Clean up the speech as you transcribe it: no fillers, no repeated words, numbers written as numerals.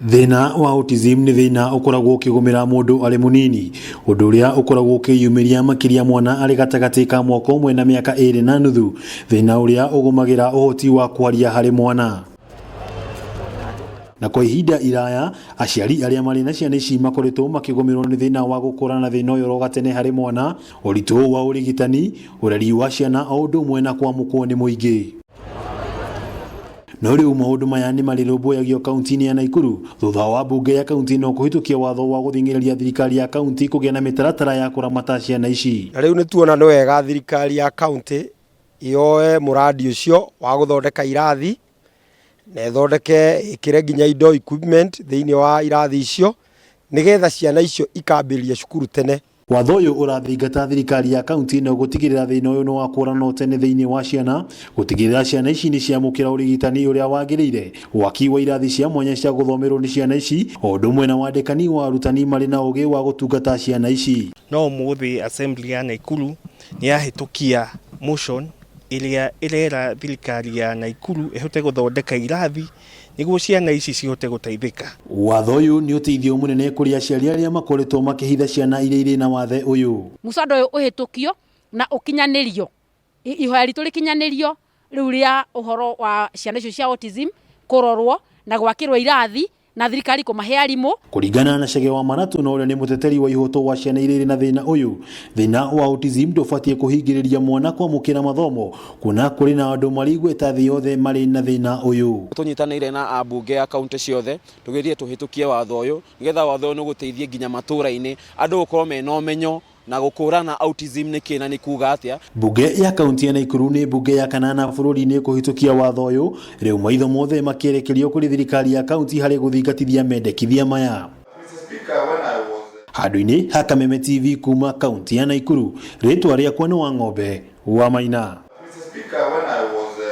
Thina wa autism ni thina ukoragwo ukigumira mundu ari munini, undu uria ukoragwo ukiyumiria makiria mwana ari gatagati ka mwaka umwe na miaka 2 na nuthu, thina uria ugumagira uhoti wa kwaria hari mwana. Na kwa ihinda iraya, aciari aria mari na ciana ici makoretwo makigomerwo ni thina wa gukura na thina uyu rogatene hari mwana, uritu wa urigitani, ureri wa ciana o undu umwe na kwamukwo ni muingi. No riu maundu maya ni marirumbuagio kaunti-ini ya Nakuru thutha wa mbunge ya kaunti no kuhitukia watho wa guthing'iriria thirikari ya kaunti kugia na mitaratara ya kuramata ciana ici. Na riu ni tuona no wega thirikari ya kaunti ioe muradi ucio wa guthondeka irathi na ithondeke ikire nginya indo equipment thiini wa irathi icio nigetha ciana icio ikambiria cukuru tene. Watho uyu urathingata thirikari ya kaunti no gutigirira thina uyu no wakurana tene thiini wa ciana, gutigirira ciana ici ni ciamukira urigitani uria wagirire, waki wa irathi cia mwanya cia guthomerwo ni ciana ici, o undu umwe na wandikani wa arutani mari na ugi wa gutungata ciana ici. No muthi assembly ya Nakuru ni yahitukia motion iria irera thirikari ya Nakuru ihote guthondeka irathi niguo ciana ici cihote guteithika. Watho uyu ni uteithio munene kuri aciari aria makoretwo makihitha ciana iria iri na wathe uyu. Musando uyu uhitukio na ukinyanirio ihoya ritu rikinyanirio riu ria uhoro wa ciana icio cia autism kurorwo na gwakirwo irathi na thirikari kumahe arimu. Kuringana na Chege wa Maratu no uria ni muteteri wa ihoto wa ciana iria iri na thina uyu, thina wa autism ndubatie kuhingiriria mwana kwamukira mathomo kuna kuri na andu marigweta thi yothe mari na thina uyu. Tunyitanire na ambunge ya kaunti ciothe tugerie tuhitukie watho uyu nigetha watho uyu guteithie nginya matura-ini andu gukorwo mena umenyo na gukurana autism ni kina ni kuga atia. Mbunge ya kaunti ya Nakuru ni mbunge ya kanana bururi-ini kuhitukia watho uyu, riu maitho mothe makierekerio kuri thirikari ya kaunti hari guthingatithia mendekithia maya. Handu-ini ha Kameme TV kuma kaunti ya Nakuru, ritwa riakwa ni Wang'ombe wa Maina.